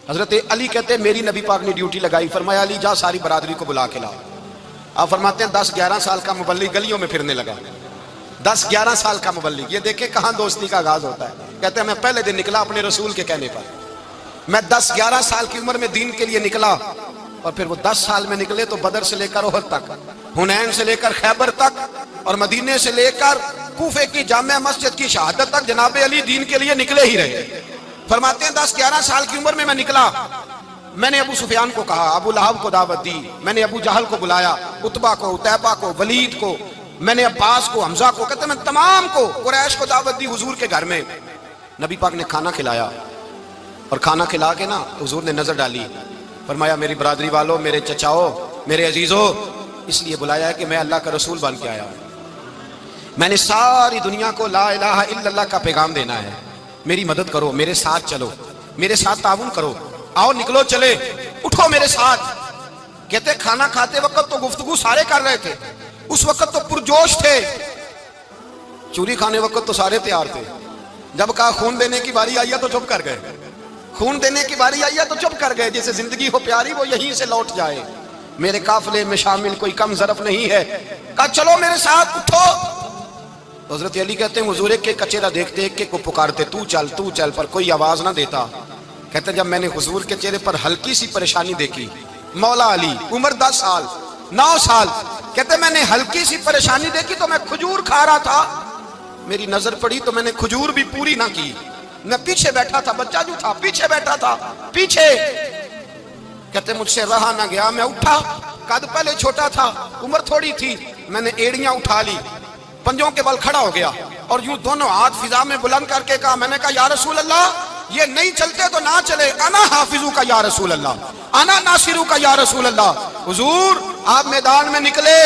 حضرت علی کہتے ہیں میری نبی پاک نے ڈیوٹی لگائی، فرمایا علی جا ساری برادری کو بلا کے لا۔ آپ فرماتے ہیں 10-11 سال کا مبلغ گلیوں میں پھرنے لگا، 10-11 سال کا مبلغ۔ یہ دیکھیں کہاں دوستی کا آغاز ہوتا ہے۔ کہتے ہیں میں پہلے دن نکلا اپنے رسول کے کہنے پر، میں 10-11 سال کی عمر میں دین کے لیے نکلا، اور پھر وہ 10 سال میں نکلے تو بدر سے لے کر احد تک، حنین سے لے کر خیبر تک، اور مدینے سے لے کر کوفے کی جامع مسجد کی شہادت تک جناب علی دین کے لیے نکلے ہی رہے۔ فرماتے ہیں 10-11 سال کی عمر میں میں نکلا، میں نے ابو سفیان کو کہا، ابو لہب کو دعوت دی، میں نے ابو جہل کو بلایا، عتبہ کو، عتیبہ کو، ولید کو، میں نے عباس کو، حمزہ کو، کہتے ہیں میں تمام کو، قریش کو دعوت دی حضور کے گھر میں۔ نبی پاک نے کھانا کھلایا، اور کھانا کھلا کے نا حضور نے نظر ڈالی، فرمایا میری برادری والوں، میرے چچاؤ، میرے عزیزوں، اس لیے بلایا ہے کہ میں اللہ کا رسول بن کے آیا ہوں، میں نے ساری دنیا کو لا الہ الا اللہ کا پیغام دینا ہے، میری مدد کرو، میرے ساتھ چلو، میرے ساتھ تعاون کرو، آؤ نکلو چلے، اٹھو میرے ساتھ۔ کہتے کھانا کھاتے وقت تو گفتگو سارے کر رہے تھے، اس وقت تو پرجوش تھے، چوری کھانے وقت تو سارے تیار تھے، جب کہا خون دینے کی باری آئی ہے تو چپ کر گئے، خون دینے کی باری آئی ہے تو چپ کر گئے، جسے زندگی ہو پیاری وہ یہیں سے لوٹ جائے، میرے قافلے میں شامل کوئی کم ظرف نہیں ہے، کہا چلو میرے ساتھ اٹھو۔ تو حضرت علی کہتے ہیں حضور ایک کچیرا دیکھتے، ایک کو پکارتے تو چل پر کوئی آواز نہ دیتا۔ کہتے ہیں جب میں نے حضور کے چہرے پر ہلکی سی پریشانی دیکھی، مولا علی عمر 10 سال 9 سال، کہتے ہیں میں نے ہلکی سی پریشانی دیکھی تو میں کھجور کھا رہا تھا، میری نظر پڑی تو میں نے کھجور بھی پوری نہ کی، میں پیچھے بیٹھا تھا، بچہ جو تھا پیچھے بیٹھا تھا، پیچھے۔ کہتے مجھ سے رہا نہ گیا، میں اٹھا، قد پہلے چھوٹا تھا، عمر تھوڑی تھی، میں نے ایڑیاں اٹھا لی، پنجوں کے بل کھڑا ہو گیا، اور یوں دونوں ہاتھ فضا میں بلند کر کے کہا، میں نے کہا یا رسول اللہ یہ نہیں چلتے تو نہ چلے، انا حافظو کا یا رسول اللہ، انا ناصرو کا یا رسول اللہ۔ حضور آپ میدان میں نکلے،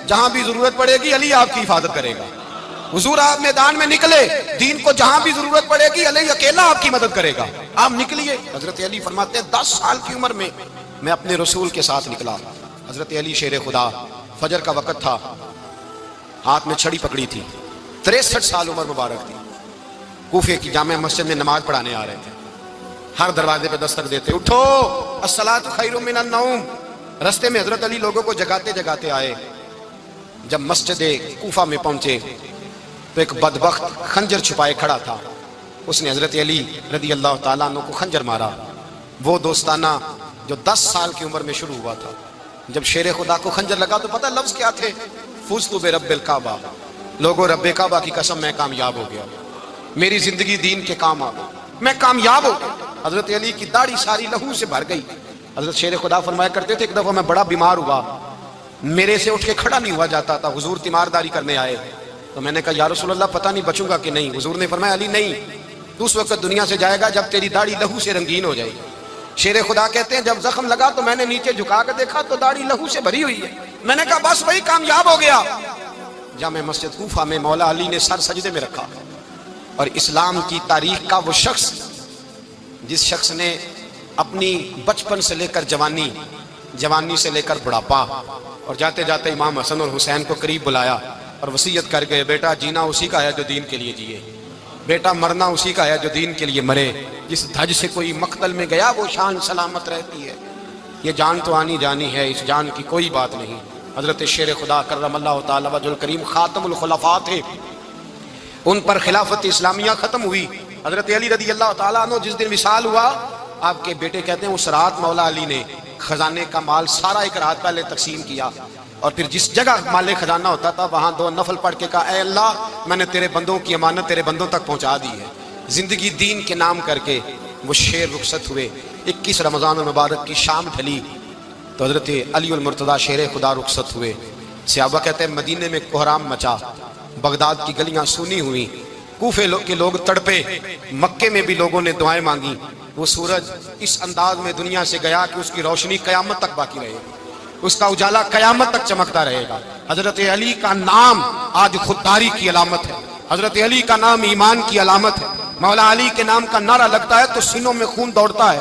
جہاں بھی ضرورت پڑے گی علی آپ کی حفاظت کرے گا، حضور آپ میدان میں نکلے، دین کو جہاں بھی ضرورت پڑے گی علی اکیلا آپ کی مدد کرے گا، آپ نکلیے۔ حضرت علی فرماتے ہیں 10 سال کی عمر میں میں اپنے رسول کے ساتھ نکلا۔ حضرت علی شیر خدا، فجر کا وقت تھا، ہاتھ میں چھڑی پکڑی تھی، 63 سال عمر مبارک تھی، کوفے کی جامع مسجد میں نماز پڑھانے آ رہے تھے، ہر دروازے پہ دستک دیتے، اٹھو الصلاۃ خیر من النوم۔ رستے میں حضرت علی لوگوں کو جگاتے جگاتے آئے، جب مسجد کوفہ میں پہنچے تو ایک بدبخت خنجر چھپائے کھڑا تھا، اس نے حضرت علی رضی اللہ تعالیٰ عنہ کو خنجر مارا۔ وہ دوستانہ جو 10 سال کی عمر میں شروع ہوا تھا، جب شیر خدا کو خنجر لگا تو پتہ لفظ کیا تھے؟ فزت برب الکعبہ، لوگوں رب کعبہ کی قسم میں کامیاب ہو گیا، میری زندگی دین کے کام آ گئی، میں کامیاب ہو گیا۔ حضرت علی کی داڑھی ساری لہو سے بھر گئی۔ حضرت شیر خدا فرمایا کرتے تھے ایک دفعہ میں بڑا بیمار ہوا، میرے سے اٹھ کے کھڑا نہیں ہوا جاتا تھا، حضور تیمارداری کرنے آئے تو میں نے کہا یا رسول اللہ پتہ نہیں بچوں گا کہ نہیں، حضور نے فرمایا علی نہیں، تو اس وقت دنیا سے جائے گا جب تیری داڑھی لہو سے رنگین ہو جائے گی۔ شیر خدا کہتے ہیں جب زخم لگا تو میں نے نیچے جھکا کے دیکھا تو داڑھی لہو سے بھری ہوئی ہے، میں نے کہا بس وہی کامیاب ہو گیا۔ جامع مسجد کوفہ میں مولا علی نے سر سجدے میں رکھا، اور اسلام کی تاریخ کا وہ شخص جس شخص نے اپنی بچپن سے لے کر جوانی، جوانی سے لے کر بڑھاپا، اور جاتے جاتے امام حسن اور حسین کو قریب بلایا اور وصیت کر گئے بیٹا جینا اسی کا ہے جو دین کے لیے جیے، بیٹا مرنا اسی کا ہے جو دین کے لیے مرے، جس دھج سے کوئی مقتل میں گیا وہ شان سلامت رہتی ہے، یہ جان تو آنی جانی ہے، اس جان کی کوئی بات نہیں۔ حضرت شیر خدا کرم اللہ تعالی وجہ الکریم خاتم الخلفاء تھے، ان پر خلافت اسلامیہ ختم ہوئی۔ حضرت علی رضی اللہ تعالیٰ عنہ جس دن وصال ہوا، آپ کے بیٹے کہتے ہیں اس رات مولا علی نے خزانے کا مال سارا ایک رات پہلے تقسیم کیا، اور پھر جس جگہ مال خزانہ ہوتا تھا وہاں 2 نفل پڑھ کے کہا اے اللہ میں نے تیرے بندوں کی امانت تیرے بندوں تک پہنچا دی ہے۔ زندگی دین کے نام کر کے وہ شیر رخصت ہوئے۔ 21 رمضان المبارک کی شام ڈھلی تو حضرت علی المرتضیٰ شیر خدا رخصت ہوئے۔ صحابہ کہتے ہیں مدینے میں کوہرام مچا، بغداد کی گلیاں سونی ہوئی، کوفے کے لوگ تڑپے، مکے میں بھی لوگوں نے دعائیں مانگی۔ وہ سورج اس انداز میں دنیا سے گیا کہ اس کی روشنی قیامت تک باقی رہے گی، اس کا اجالا قیامت تک چمکتا رہے گا۔ حضرت علی کا نام آج خودداری کی علامت ہے، حضرت علی کا نام ایمان کی علامت ہے۔ مولا علی کے نام کا نعرہ لگتا ہے تو سینوں میں خون دوڑتا ہے۔